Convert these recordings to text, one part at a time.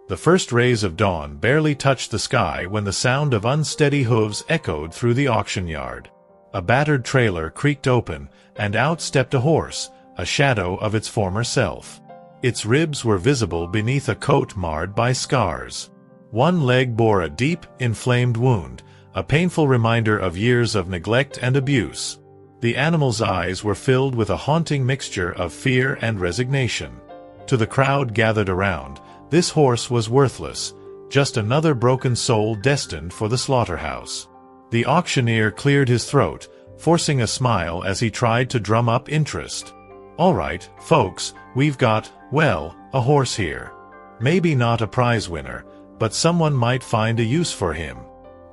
The first rays of dawn barely touched the sky when the sound of unsteady hooves echoed through the auction yard. A battered trailer creaked open, and out stepped a horse, a shadow of its former self. Its ribs were visible beneath a coat marred by scars. One leg bore a deep, inflamed wound, a painful reminder of years of neglect and abuse. The animal's eyes were filled with a haunting mixture of fear and resignation. To the crowd gathered around, this horse was worthless, just another broken soul destined for the slaughterhouse. The auctioneer cleared his throat, forcing a smile as he tried to drum up interest. "All right, folks, we've got, well, a horse here. Maybe not a prize winner, but someone might find a use for him."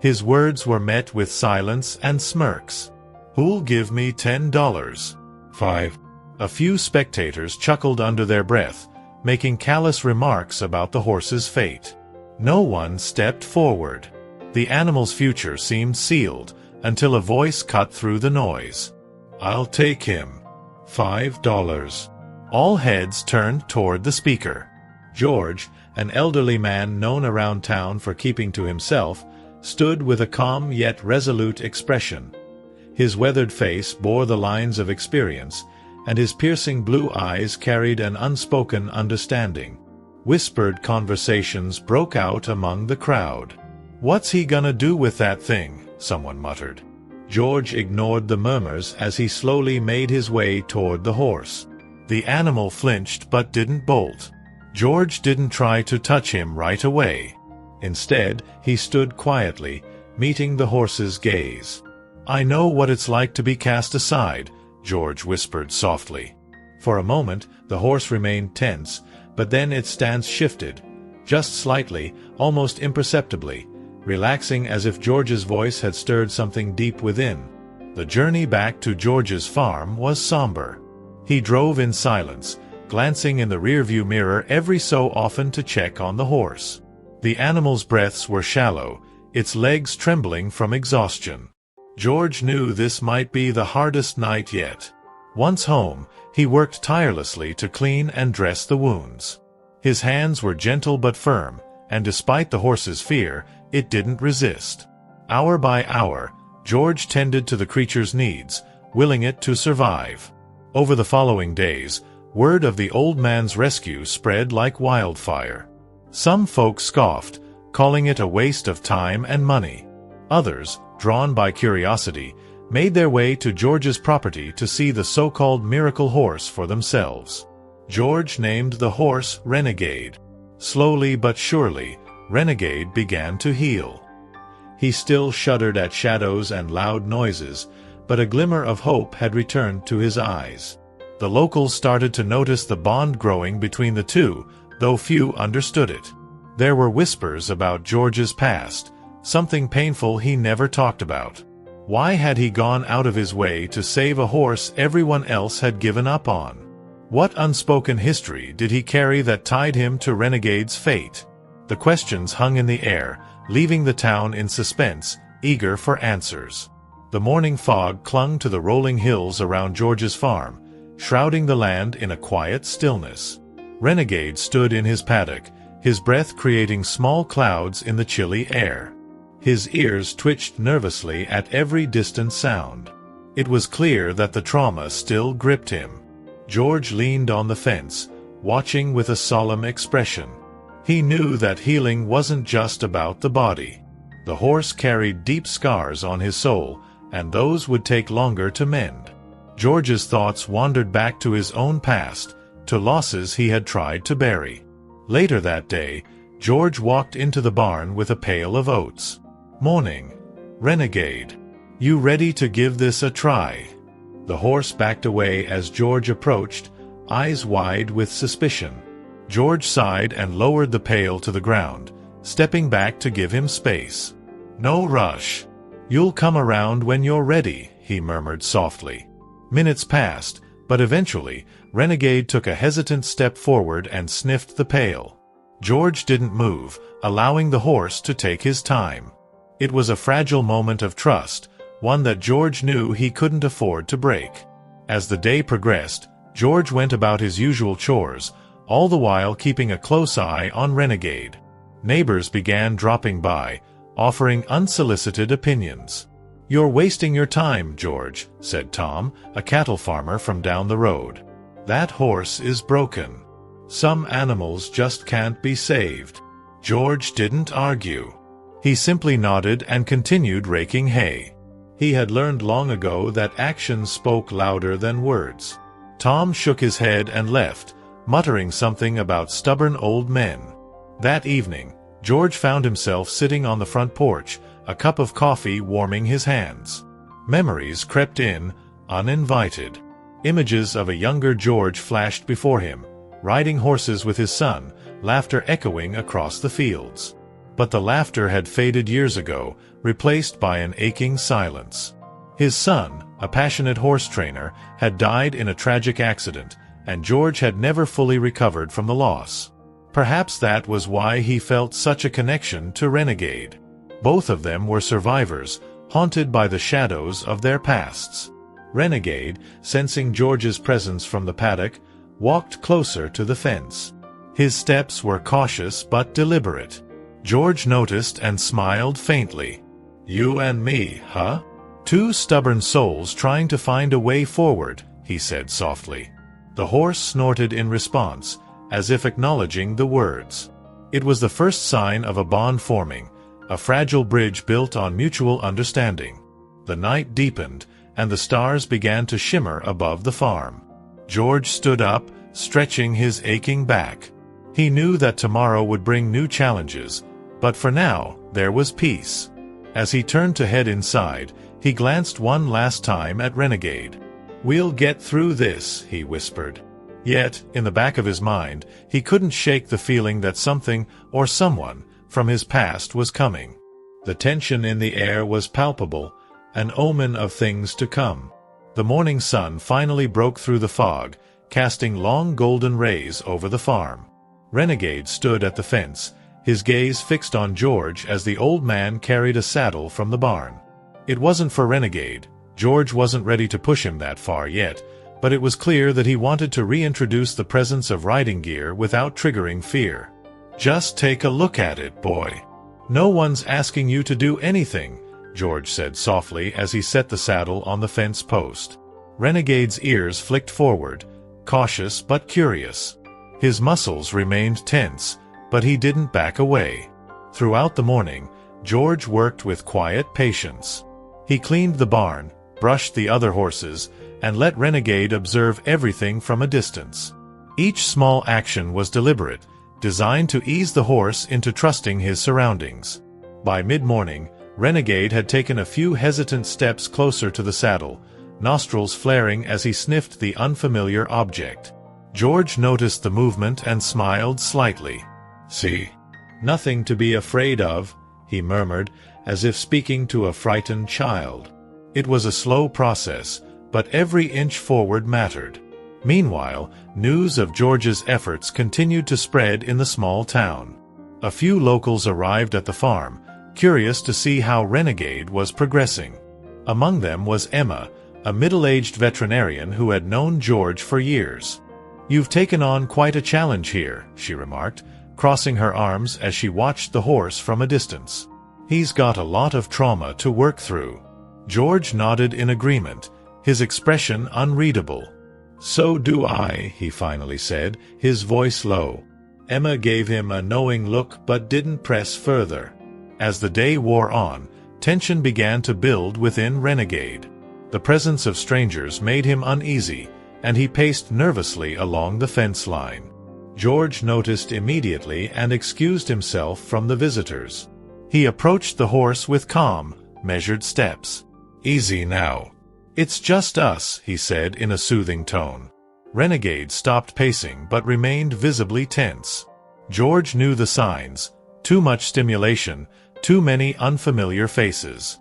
His words were met with silence and smirks. "Who'll give me $10? 5. A few spectators chuckled under their breath, making callous remarks about the horse's fate. No one stepped forward. The animal's future seemed sealed, until a voice cut through the noise. "I'll take him. $5. All heads turned toward the speaker. George, an elderly man known around town for keeping to himself, stood with a calm yet resolute expression. His weathered face bore the lines of experience, and his piercing blue eyes carried an unspoken understanding. Whispered conversations broke out among the crowd. "What's he gonna do with that thing?" someone muttered. George ignored the murmurs as he slowly made his way toward the horse. The animal flinched but didn't bolt. George didn't try to touch him right away. Instead, he stood quietly, meeting the horse's gaze. "I know what it's like to be cast aside," George whispered softly. For a moment, the horse remained tense, but then its stance shifted, just slightly, almost imperceptibly, relaxing as if George's voice had stirred something deep within. The journey back to George's farm was somber. He drove in silence, glancing in the rearview mirror every so often to check on the horse. The animal's breaths were shallow, its legs trembling from exhaustion. George knew this might be the hardest night yet. Once home, he worked tirelessly to clean and dress the wounds. His hands were gentle but firm, and despite the horse's fear, it didn't resist. Hour by hour, George tended to the creature's needs, willing it to survive. Over the following days, word of the old man's rescue spread like wildfire. Some folk scoffed, calling it a waste of time and money. Others, drawn by curiosity, made their way to George's property to see the so-called miracle horse for themselves. George named the horse Renegade. Slowly but surely, Renegade began to heal. He still shuddered at shadows and loud noises, but a glimmer of hope had returned to his eyes. The locals started to notice the bond growing between the two, though few understood it. There were whispers about George's past, something painful he never talked about. Why had he gone out of his way to save a horse everyone else had given up on? What unspoken history did he carry that tied him to Renegade's fate? The questions hung in the air, leaving the town in suspense, eager for answers. The morning fog clung to the rolling hills around George's farm, shrouding the land in a quiet stillness. Renegade stood in his paddock, his breath creating small clouds in the chilly air. His ears twitched nervously at every distant sound. It was clear that the trauma still gripped him. George leaned on the fence, watching with a solemn expression. He knew that healing wasn't just about the body. The horse carried deep scars on his soul, and those would take longer to mend. George's thoughts wandered back to his own past, to losses he had tried to bury. Later that day, George walked into the barn with a pail of oats. "Morning, Renegade. You ready to give this a try?" The horse backed away as George approached, eyes wide with suspicion. George sighed and lowered the pail to the ground, stepping back to give him space. "No rush. You'll come around when you're ready," he murmured softly. Minutes passed, but eventually, Renegade took a hesitant step forward and sniffed the pail. George didn't move, allowing the horse to take his time. It was a fragile moment of trust, one that George knew he couldn't afford to break. As the day progressed, George went about his usual chores, all the while keeping a close eye on Renegade. Neighbors began dropping by, offering unsolicited opinions. "You're wasting your time, George," said Tom, a cattle farmer from down the road. "That horse is broken. Some animals just can't be saved." George didn't argue. He simply nodded and continued raking hay. He had learned long ago that actions spoke louder than words. Tom shook his head and left, muttering something about stubborn old men. That evening, George found himself sitting on the front porch, a cup of coffee warming his hands. Memories crept in, uninvited. Images of a younger George flashed before him, riding horses with his son, laughter echoing across the fields. But the laughter had faded years ago, replaced by an aching silence. His son, a passionate horse trainer, had died in a tragic accident, and George had never fully recovered from the loss. Perhaps that was why he felt such a connection to Renegade. Both of them were survivors, haunted by the shadows of their pasts. Renegade, sensing George's presence from the paddock, walked closer to the fence. His steps were cautious but deliberate. George noticed and smiled faintly. "You and me, huh? Two stubborn souls trying to find a way forward," he said softly. The horse snorted in response, as if acknowledging the words. It was the first sign of a bond forming, a fragile bridge built on mutual understanding. The night deepened, and the stars began to shimmer above the farm. George stood up, stretching his aching back. He knew that tomorrow would bring new challenges, but for now, there was peace. As he turned to head inside, he glanced one last time at Renegade. "We'll get through this," he whispered. Yet, in the back of his mind, he couldn't shake the feeling that something, or someone, from his past was coming. The tension in the air was palpable, an omen of things to come. The morning sun finally broke through the fog, casting long golden rays over the farm. Renegade stood at the fence, his gaze fixed on George as the old man carried a saddle from the barn. It wasn't for Renegade. George wasn't ready to push him that far yet, but it was clear that he wanted to reintroduce the presence of riding gear without triggering fear. "Just take a look at it, boy. No one's asking you to do anything," George said softly as he set the saddle on the fence post. Renegade's ears flicked forward, cautious but curious. His muscles remained tense, but he didn't back away. Throughout the morning, George worked with quiet patience. He cleaned the barn, brushed the other horses, and let Renegade observe everything from a distance. Each small action was deliberate, designed to ease the horse into trusting his surroundings. By mid-morning, Renegade had taken a few hesitant steps closer to the saddle, nostrils flaring as he sniffed the unfamiliar object. George noticed the movement and smiled slightly. "See? Nothing to be afraid of," he murmured, as if speaking to a frightened child. It was a slow process, but every inch forward mattered. Meanwhile, news of George's efforts continued to spread in the small town. A few locals arrived at the farm, curious to see how Renegade was progressing. Among them was Emma, a middle-aged veterinarian who had known George for years. "You've taken on quite a challenge here," she remarked, crossing her arms as she watched the horse from a distance. "He's got a lot of trauma to work through." George nodded in agreement, his expression unreadable. "So do I," he finally said, his voice low. Emma gave him a knowing look but didn't press further. As the day wore on, tension began to build within Renegade. The presence of strangers made him uneasy, and he paced nervously along the fence line. George noticed immediately and excused himself from the visitors. He approached the horse with calm, measured steps. "Easy now. It's just us," he said in a soothing tone. Renegade stopped pacing but remained visibly tense. George knew the signs: too much stimulation, too many unfamiliar faces.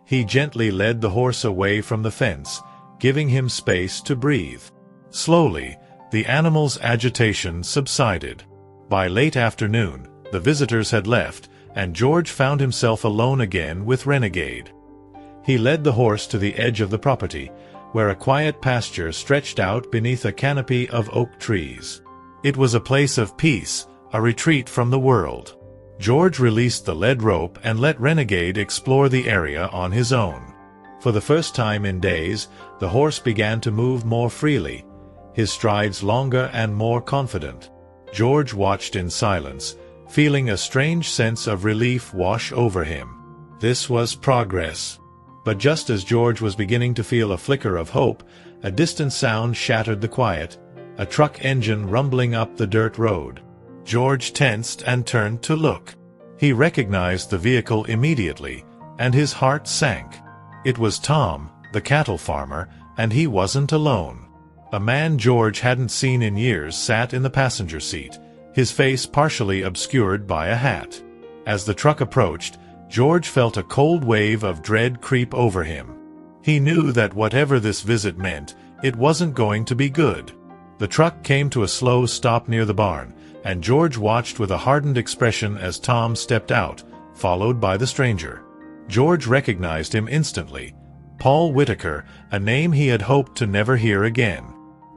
He gently led the horse away from the fence, giving him space to breathe. Slowly, the animal's agitation subsided. By late afternoon, the visitors had left, and George found himself alone again with Renegade. He led the horse to the edge of the property, where a quiet pasture stretched out beneath a canopy of oak trees. It was a place of peace, a retreat from the world. George released the lead rope and let Renegade explore the area on his own. For the first time in days, the horse began to move more freely, his strides longer and more confident. George watched in silence, feeling a strange sense of relief wash over him. This was progress. But just as George was beginning to feel a flicker of hope, a distant sound shattered the quiet, a truck engine rumbling up the dirt road. George tensed and turned to look. He recognized the vehicle immediately, and his heart sank. It was Tom, the cattle farmer, and he wasn't alone. A man George hadn't seen in years sat in the passenger seat, his face partially obscured by a hat. As the truck approached, George felt a cold wave of dread creep over him. He knew that whatever this visit meant, it wasn't going to be good. The truck came to a slow stop near the barn, and George watched with a hardened expression as Tom stepped out, followed by the stranger. George recognized him instantly. Paul Whitaker, a name he had hoped to never hear again.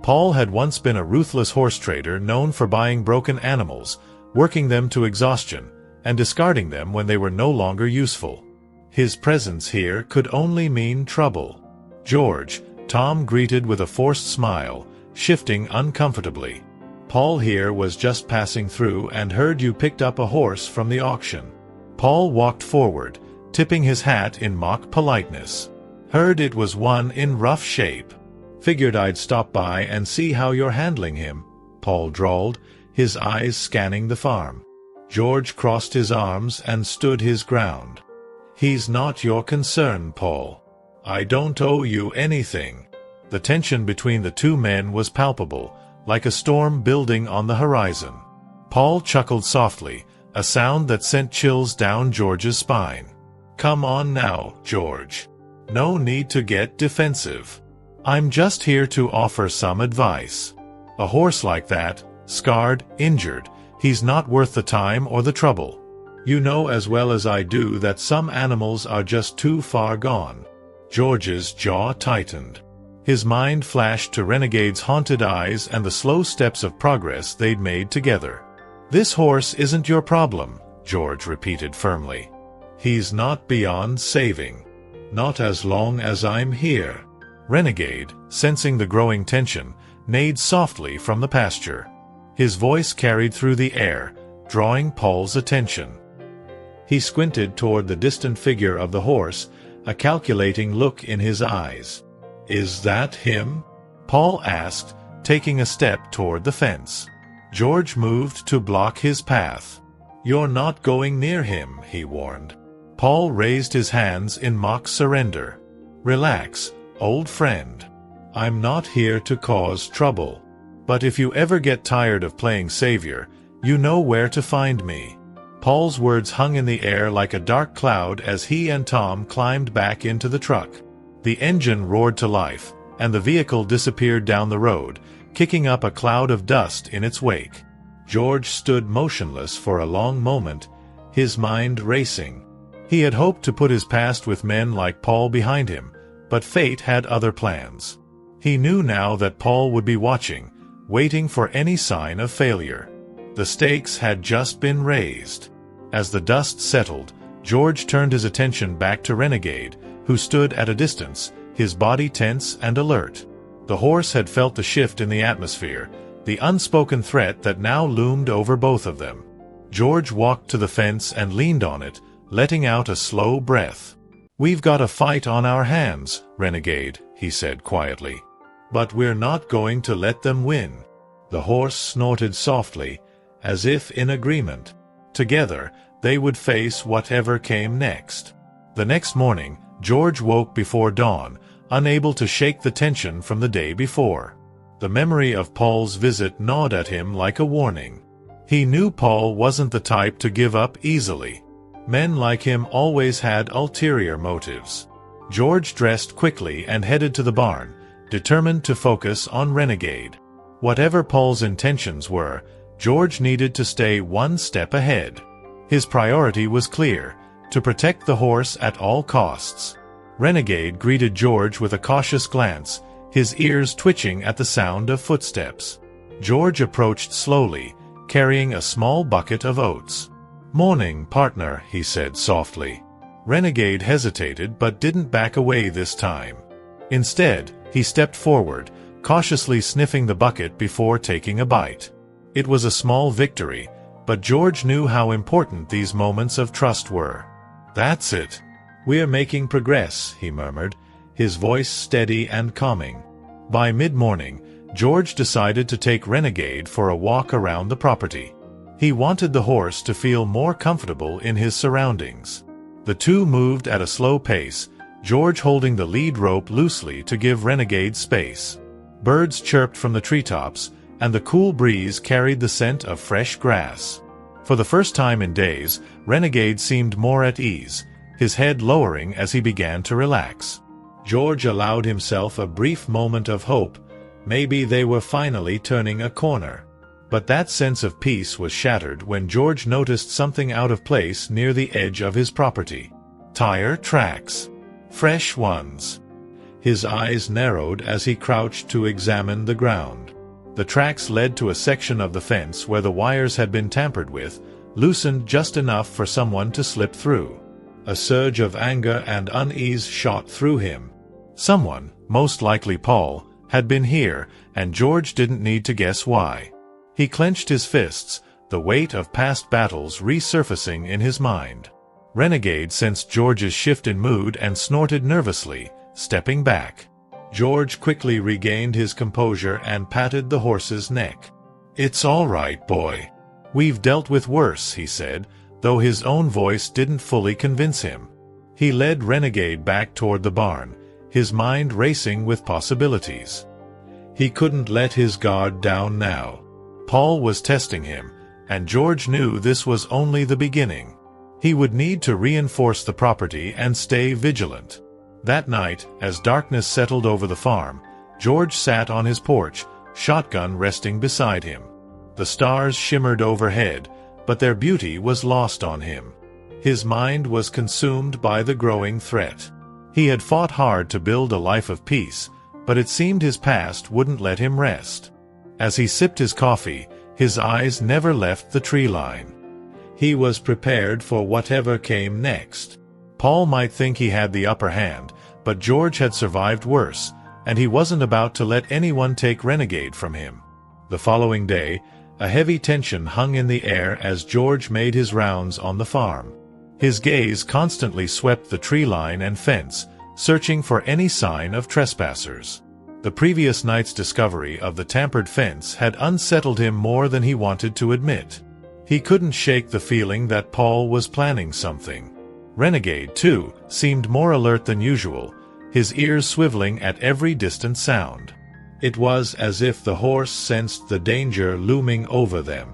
Paul had once been a ruthless horse trader known for buying broken animals, working them to exhaustion, and discarding them when they were no longer useful. His presence here could only mean trouble. "George," Tom greeted with a forced smile, shifting uncomfortably. "Paul here was just passing through and heard you picked up a horse from the auction." Paul walked forward, tipping his hat in mock politeness. "Heard it was one in rough shape. Figured I'd stop by and see how you're handling him," Paul drawled, his eyes scanning the farm. George crossed his arms and stood his ground. "He's not your concern, Paul. I don't owe you anything." The tension between the two men was palpable, like a storm building on the horizon. Paul chuckled softly, a sound that sent chills down George's spine. "Come on now, George. No need to get defensive. I'm just here to offer some advice. A horse like that, scarred, injured, he's not worth the time or the trouble. You know as well as I do that some animals are just too far gone." George's jaw tightened. His mind flashed to Renegade's haunted eyes and the slow steps of progress they'd made together. "This horse isn't your problem," George repeated firmly. "He's not beyond saving. Not as long as I'm here." Renegade, sensing the growing tension, neighed softly from the pasture. His voice carried through the air, drawing Paul's attention. He squinted toward the distant figure of the horse, a calculating look in his eyes. "Is that him?" Paul asked, taking a step toward the fence. George moved to block his path. "You're not going near him," he warned. Paul raised his hands in mock surrender. "Relax, old friend. I'm not here to cause trouble. But if you ever get tired of playing savior, you know where to find me." Paul's words hung in the air like a dark cloud as he and Tom climbed back into the truck. The engine roared to life, and the vehicle disappeared down the road, kicking up a cloud of dust in its wake. George stood motionless for a long moment, his mind racing. He had hoped to put his past with men like Paul behind him, but fate had other plans. He knew now that Paul would be watching, waiting for any sign of failure. The stakes had just been raised. As the dust settled, George turned his attention back to Renegade, who stood at a distance, his body tense and alert. The horse had felt the shift in the atmosphere, the unspoken threat that now loomed over both of them. George walked to the fence and leaned on it, letting out a slow breath. "We've got a fight on our hands, Renegade," he said quietly. "But we're not going to let them win." The horse snorted softly, as if in agreement. Together, they would face whatever came next. The next morning, George woke before dawn, unable to shake the tension from the day before. The memory of Paul's visit gnawed at him like a warning. He knew Paul wasn't the type to give up easily. Men like him always had ulterior motives. George dressed quickly and headed to the barn, determined to focus on Renegade. Whatever Paul's intentions were, George needed to stay one step ahead. His priority was clear: to protect the horse at all costs. Renegade greeted George with a cautious glance, his ears twitching at the sound of footsteps. George approached slowly, carrying a small bucket of oats. "Morning, partner," he said softly. Renegade hesitated but didn't back away this time. Instead, he stepped forward, cautiously sniffing the bucket before taking a bite. It was a small victory, but George knew how important these moments of trust were. "That's it. We're making progress," he murmured, his voice steady and calming. By mid-morning, George decided to take Renegade for a walk around the property. He wanted the horse to feel more comfortable in his surroundings. The two moved at a slow pace, George holding the lead rope loosely to give Renegade space. Birds chirped from the treetops, and the cool breeze carried the scent of fresh grass. For the first time in days, Renegade seemed more at ease, his head lowering as he began to relax. George allowed himself a brief moment of hope. Maybe they were finally turning a corner. But that sense of peace was shattered when George noticed something out of place near the edge of his property. Tire tracks. Fresh ones. His eyes narrowed as he crouched to examine the ground. The tracks led to a section of the fence where the wires had been tampered with, loosened just enough for someone to slip through. A surge of anger and unease shot through him. Someone, most likely Paul, had been here, and George didn't need to guess why. He clenched his fists, the weight of past battles resurfacing in his mind. Renegade sensed George's shift in mood and snorted nervously, stepping back. George quickly regained his composure and patted the horse's neck. "It's all right, boy. We've dealt with worse," he said, though his own voice didn't fully convince him. He led Renegade back toward the barn, his mind racing with possibilities. He couldn't let his guard down now. Paul was testing him, and George knew this was only the beginning. He would need to reinforce the property and stay vigilant. That night, as darkness settled over the farm, George sat on his porch, shotgun resting beside him. The stars shimmered overhead, but their beauty was lost on him. His mind was consumed by the growing threat. He had fought hard to build a life of peace, but it seemed his past wouldn't let him rest. As he sipped his coffee, his eyes never left the tree line. He was prepared for whatever came next. Paul might think he had the upper hand, but George had survived worse, and he wasn't about to let anyone take Renegade from him. The following day, a heavy tension hung in the air as George made his rounds on the farm. His gaze constantly swept the tree line and fence, searching for any sign of trespassers. The previous night's discovery of the tampered fence had unsettled him more than he wanted to admit. He couldn't shake the feeling that Paul was planning something. Renegade, too, seemed more alert than usual, his ears swiveling at every distant sound. It was as if the horse sensed the danger looming over them.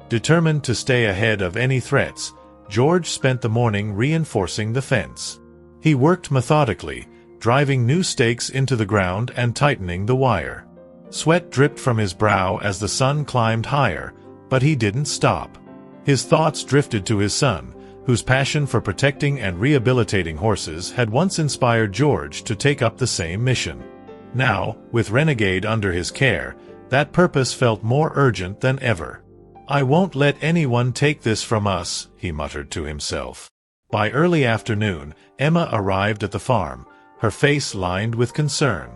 Determined to stay ahead of any threats, George spent the morning reinforcing the fence. He worked methodically, driving new stakes into the ground and tightening the wire. Sweat dripped from his brow as the sun climbed higher, but he didn't stop. His thoughts drifted to his son, whose passion for protecting and rehabilitating horses had once inspired George to take up the same mission. Now, with Renegade under his care, that purpose felt more urgent than ever. "I won't let anyone take this from us," he muttered to himself. By early afternoon, Emma arrived at the farm, her face lined with concern.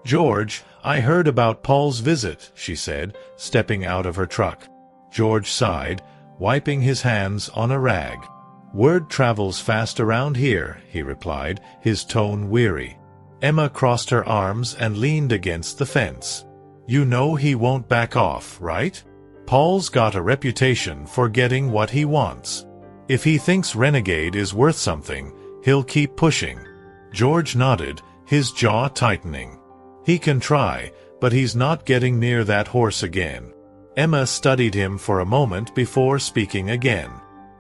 "George, I heard about Paul's visit," she said, stepping out of her truck. George sighed, wiping his hands on a rag. "Word travels fast around here," he replied, his tone weary. Emma crossed her arms and leaned against the fence. "You know he won't back off, right? Paul's got a reputation for getting what he wants. If he thinks Renegade is worth something, he'll keep pushing." George nodded, his jaw tightening. "He can try, but he's not getting near that horse again." Emma studied him for a moment before speaking again.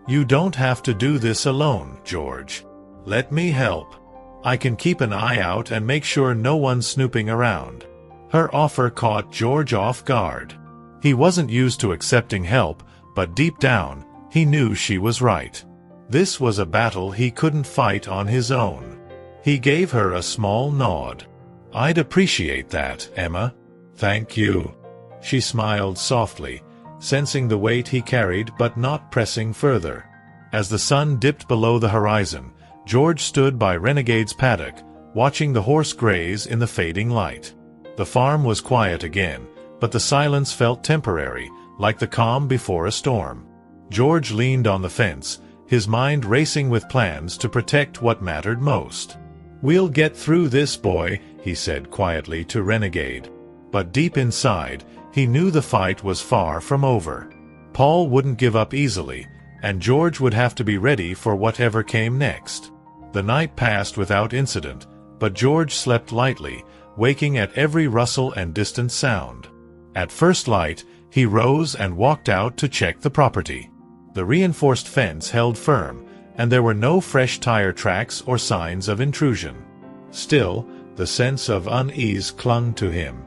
"You don't have to do this alone, George. Let me help. I can keep an eye out and make sure no one's snooping around." Her offer caught George off guard. He wasn't used to accepting help, but deep down, he knew she was right. This was a battle he couldn't fight on his own. He gave her a small nod. "I'd appreciate that, Emma. Thank you." She smiled softly, sensing the weight he carried but not pressing further. As the sun dipped below the horizon, George stood by Renegade's paddock, watching the horse graze in the fading light. The farm was quiet again, but the silence felt temporary, like the calm before a storm. George leaned on the fence, his mind racing with plans to protect what mattered most. "We'll get through this, boy," he said quietly to Renegade. But deep inside, he knew the fight was far from over. Paul wouldn't give up easily, and George would have to be ready for whatever came next. The night passed without incident, but George slept lightly, waking at every rustle and distant sound. At first light, he rose and walked out to check the property. The reinforced fence held firm, and there were no fresh tire tracks or signs of intrusion. Still, the sense of unease clung to him.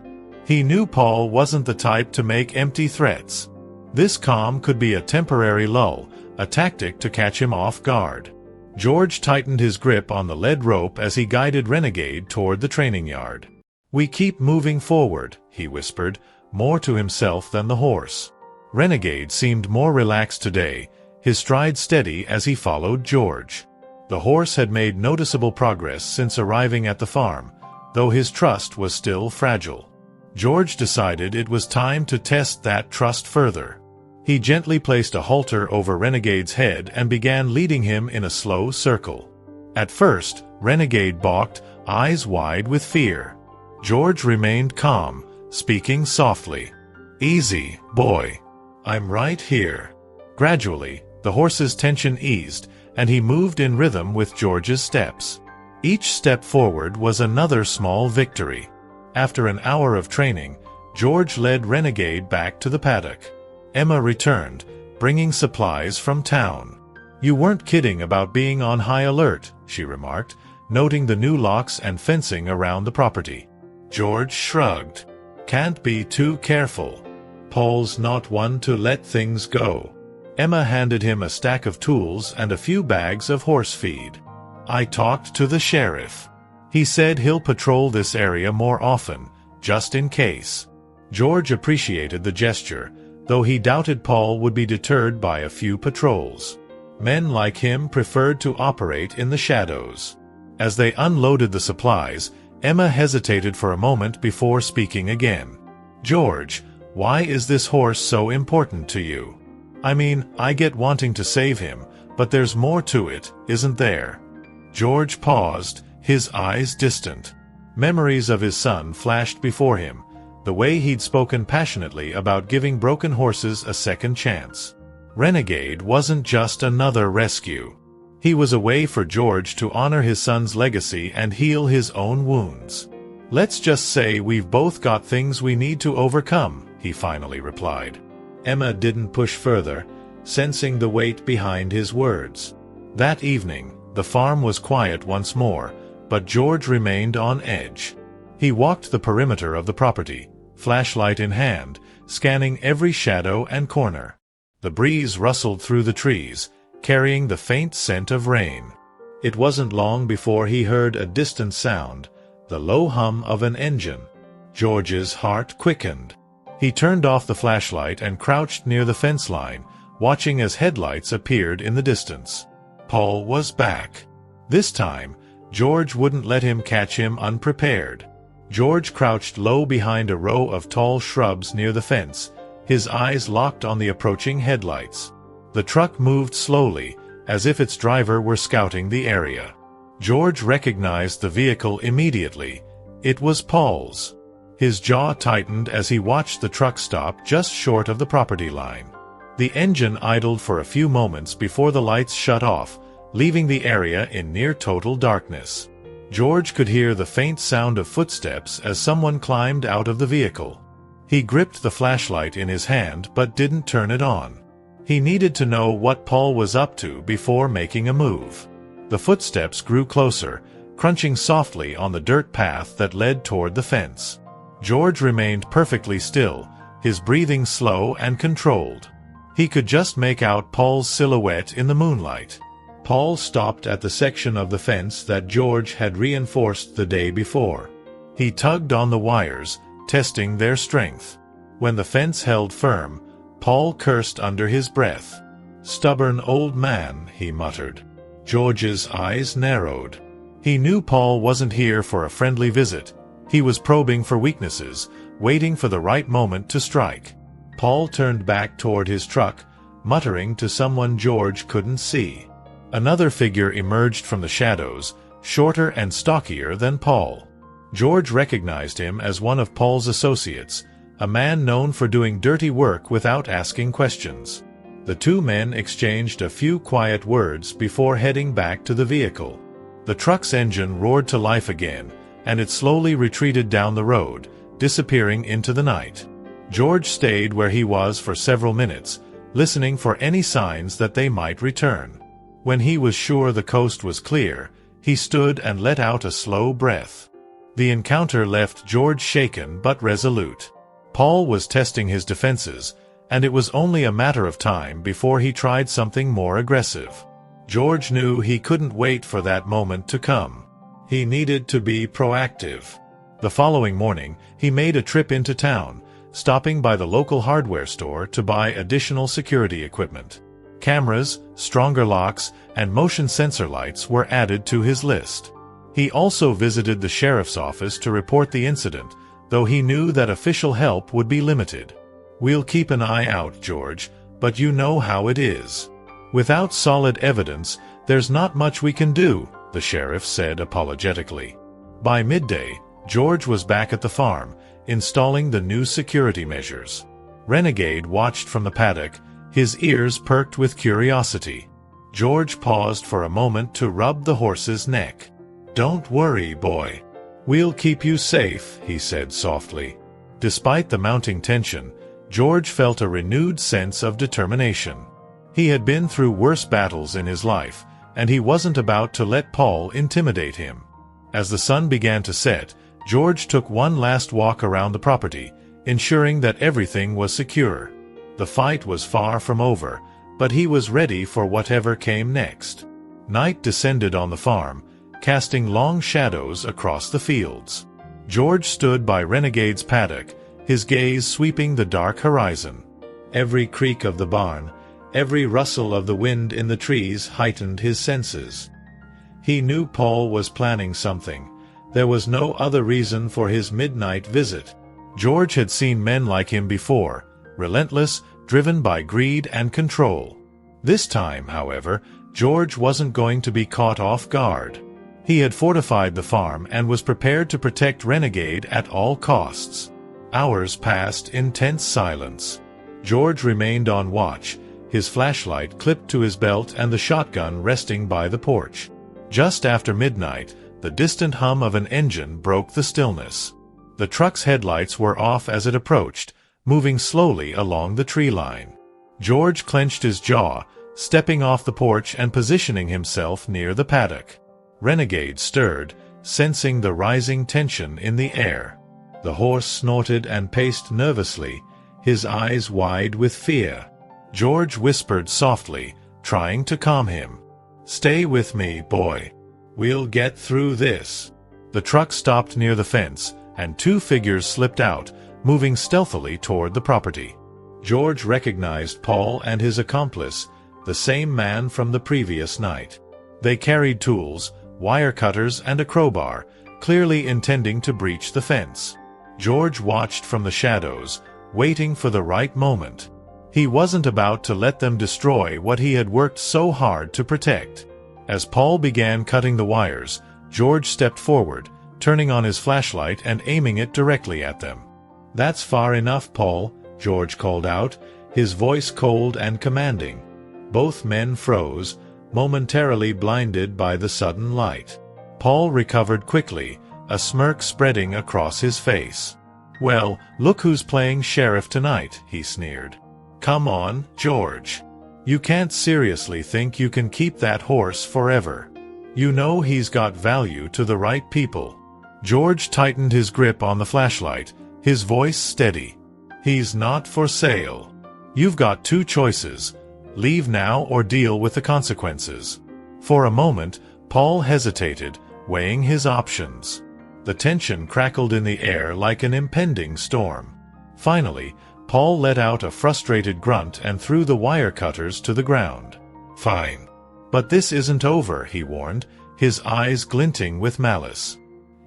He knew Paul wasn't the type to make empty threats. This calm could be a temporary lull, a tactic to catch him off guard. George tightened his grip on the lead rope as he guided Renegade toward the training yard. "We keep moving forward," he whispered, more to himself than the horse. Renegade seemed more relaxed today, his stride steady as he followed George. The horse had made noticeable progress since arriving at the farm, though his trust was still fragile. George decided it was time to test that trust further. He gently placed a halter over Renegade's head and began leading him in a slow circle. At first, Renegade balked, eyes wide with fear. George remained calm, speaking softly. "Easy, boy. I'm right here." Gradually, the horse's tension eased, and he moved in rhythm with George's steps. Each step forward was another small victory. After an hour of training, George led Renegade back to the paddock. Emma returned, bringing supplies from town. "You weren't kidding about being on high alert," she remarked, noting the new locks and fencing around the property. George shrugged. "Can't be too careful. Paul's not one to let things go." Emma handed him a stack of tools and a few bags of horse feed. "I talked to the sheriff. He said he'll patrol this area more often, just in case." George appreciated the gesture, though he doubted Paul would be deterred by a few patrols. Men like him preferred to operate in the shadows. As they unloaded the supplies, Emma hesitated for a moment before speaking again. "George, why is this horse so important to you? I mean, I get wanting to save him, but there's more to it, isn't there?" George paused, his eyes distant. Memories of his son flashed before him, the way he'd spoken passionately about giving broken horses a second chance. Renegade wasn't just another rescue. He was a way for George to honor his son's legacy and heal his own wounds. "Let's just say we've both got things we need to overcome," he finally replied. Emma didn't push further, sensing the weight behind his words. That evening, the farm was quiet once more, but George remained on edge. He walked the perimeter of the property, flashlight in hand, scanning every shadow and corner. The breeze rustled through the trees, carrying the faint scent of rain. It wasn't long before he heard a distant sound, the low hum of an engine. George's heart quickened. He turned off the flashlight and crouched near the fence line, watching as headlights appeared in the distance. Paul was back. This time, George wouldn't let him catch him unprepared. George crouched low behind a row of tall shrubs near the fence, his eyes locked on the approaching headlights. The truck moved slowly, as if its driver were scouting the area. George recognized the vehicle immediately. It was Paul's. His jaw tightened as he watched the truck stop just short of the property line. The engine idled for a few moments before the lights shut off, leaving the area in near total darkness. George could hear the faint sound of footsteps as someone climbed out of the vehicle. He gripped the flashlight in his hand but didn't turn it on. He needed to know what Paul was up to before making a move. The footsteps grew closer, crunching softly on the dirt path that led toward the fence. George remained perfectly still, his breathing slow and controlled. He could just make out Paul's silhouette in the moonlight. Paul stopped at the section of the fence that George had reinforced the day before. He tugged on the wires, testing their strength. When the fence held firm, Paul cursed under his breath. "Stubborn old man," he muttered. George's eyes narrowed. He knew Paul wasn't here for a friendly visit. He was probing for weaknesses, waiting for the right moment to strike. Paul turned back toward his truck, muttering to someone George couldn't see. Another figure emerged from the shadows, shorter and stockier than Paul. George recognized him as one of Paul's associates, a man known for doing dirty work without asking questions. The two men exchanged a few quiet words before heading back to the vehicle. The truck's engine roared to life again, and it slowly retreated down the road, disappearing into the night. George stayed where he was for several minutes, listening for any signs that they might return. When he was sure the coast was clear, he stood and let out a slow breath. The encounter left George shaken but resolute. Paul was testing his defenses, and it was only a matter of time before he tried something more aggressive. George knew he couldn't wait for that moment to come. He needed to be proactive. The following morning, he made a trip into town, stopping by the local hardware store to buy additional security equipment. Cameras, stronger locks, and motion sensor lights were added to his list. He also visited the sheriff's office to report the incident, though he knew that official help would be limited. "We'll keep an eye out, George, but you know how it is. Without solid evidence, there's not much we can do," the sheriff said apologetically. By midday, George was back at the farm, installing the new security measures. Renegade watched from the paddock, his ears perked with curiosity. George paused for a moment to rub the horse's neck. "Don't worry, boy. We'll keep you safe," he said softly. Despite the mounting tension, George felt a renewed sense of determination. He had been through worse battles in his life, and he wasn't about to let Paul intimidate him. As the sun began to set, George took one last walk around the property, ensuring that everything was secure. The fight was far from over, but he was ready for whatever came next. Night descended on the farm, casting long shadows across the fields. George stood by Renegade's paddock, his gaze sweeping the dark horizon. Every creak of the barn, every rustle of the wind in the trees heightened his senses. He knew Paul was planning something. There was no other reason for his midnight visit. George had seen men like him before, relentless, driven by greed and control. This time, however, George wasn't going to be caught off guard. He had fortified the farm and was prepared to protect Renegade at all costs. Hours passed in tense silence. George remained on watch, his flashlight clipped to his belt and the shotgun resting by the porch. Just after midnight, the distant hum of an engine broke the stillness. The truck's headlights were off as it approached, moving slowly along the tree line. George clenched his jaw, stepping off the porch and positioning himself near the paddock. Renegade stirred, sensing the rising tension in the air. The horse snorted and paced nervously, his eyes wide with fear. George whispered softly, trying to calm him. "Stay with me, boy. We'll get through this." The truck stopped near the fence, and two figures slipped out, moving stealthily toward the property. George recognized Paul and his accomplice, the same man from the previous night. They carried tools, wire cutters and a crowbar, clearly intending to breach the fence. George watched from the shadows, waiting for the right moment. He wasn't about to let them destroy what he had worked so hard to protect. As Paul began cutting the wires, George stepped forward, turning on his flashlight and aiming it directly at them. "That's far enough, Paul," George called out, his voice cold and commanding. Both men froze, momentarily blinded by the sudden light. Paul recovered quickly, a smirk spreading across his face. "Well, look who's playing sheriff tonight," he sneered. "Come on, George. You can't seriously think you can keep that horse forever. You know he's got value to the right people." George tightened his grip on the flashlight, his voice steady. "He's not for sale. You've got two choices. Leave now or deal with the consequences." For a moment, Paul hesitated, weighing his options. The tension crackled in the air like an impending storm. Finally, Paul let out a frustrated grunt and threw the wire cutters to the ground. "Fine. But this isn't over," he warned, his eyes glinting with malice.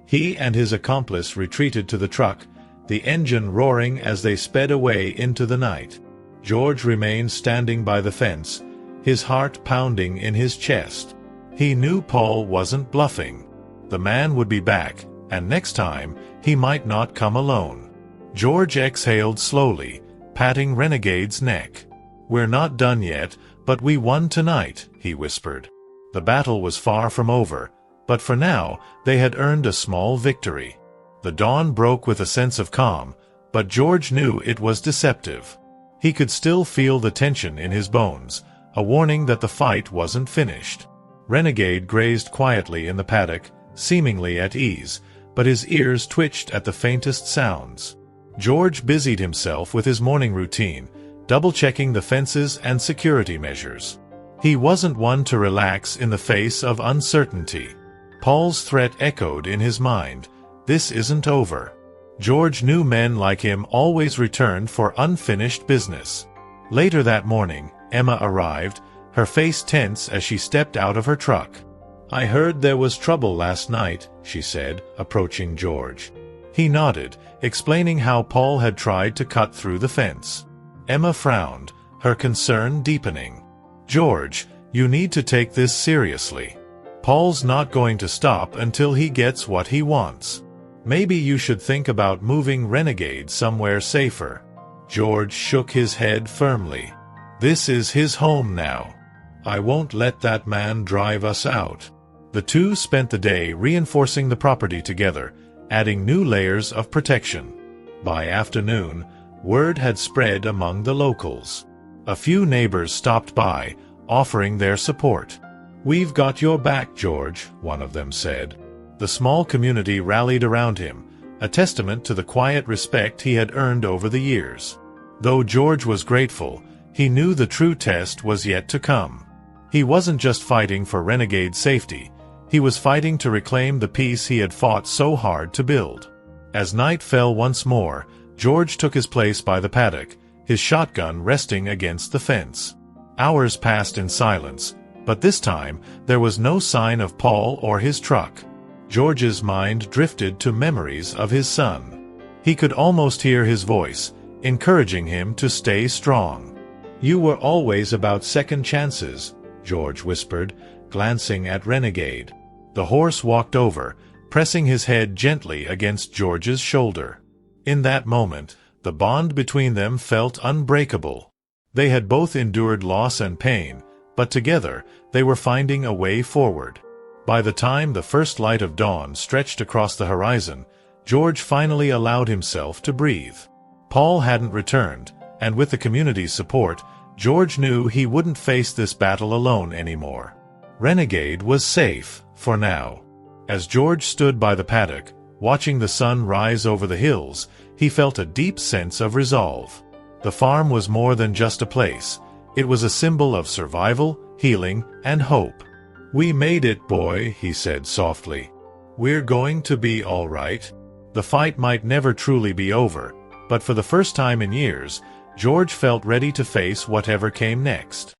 He and his accomplice retreated to the truck, the engine roaring as they sped away into the night. George remained standing by the fence, his heart pounding in his chest. He knew Paul wasn't bluffing. The man would be back, and next time, he might not come alone. George exhaled slowly, patting Renegade's neck. "We're not done yet, but we won tonight," he whispered. The battle was far from over, but for now, they had earned a small victory. The dawn broke with a sense of calm, but George knew it was deceptive. He could still feel the tension in his bones, a warning that the fight wasn't finished. Renegade grazed quietly in the paddock, seemingly at ease, but his ears twitched at the faintest sounds. George busied himself with his morning routine, double-checking the fences and security measures. He wasn't one to relax in the face of uncertainty. Paul's threat echoed in his mind. This isn't over. George knew men like him always returned for unfinished business. Later that morning, Emma arrived, her face tense as she stepped out of her truck. "I heard there was trouble last night," she said, approaching George. He nodded, explaining how Paul had tried to cut through the fence. Emma frowned, her concern deepening. "George, you need to take this seriously. Paul's not going to stop until he gets what he wants. Maybe you should think about moving Renegade somewhere safer." George shook his head firmly. "This is his home now. I won't let that man drive us out." The two spent the day reinforcing the property together, adding new layers of protection. By afternoon, word had spread among the locals. A few neighbors stopped by, offering their support. "We've got your back, George," one of them said. The small community rallied around him, a testament to the quiet respect he had earned over the years. Though George was grateful, he knew the true test was yet to come. He wasn't just fighting for Renegade's safety, he was fighting to reclaim the peace he had fought so hard to build. As night fell once more, George took his place by the paddock, his shotgun resting against the fence. Hours passed in silence, but this time there was no sign of Paul or his truck. George's mind drifted to memories of his son. He could almost hear his voice, encouraging him to stay strong. "You were always about second chances," George whispered, glancing at Renegade. The horse walked over, pressing his head gently against George's shoulder. In that moment, the bond between them felt unbreakable. They had both endured loss and pain, but together, they were finding a way forward. By the time the first light of dawn stretched across the horizon, George finally allowed himself to breathe. Paul hadn't returned, and with the community's support, George knew he wouldn't face this battle alone anymore. Renegade was safe, for now. As George stood by the paddock, watching the sun rise over the hills, he felt a deep sense of resolve. The farm was more than just a place. It was a symbol of survival, healing, and hope. "We made it, boy," he said softly. "We're going to be all right." The fight might never truly be over, but for the first time in years, George felt ready to face whatever came next.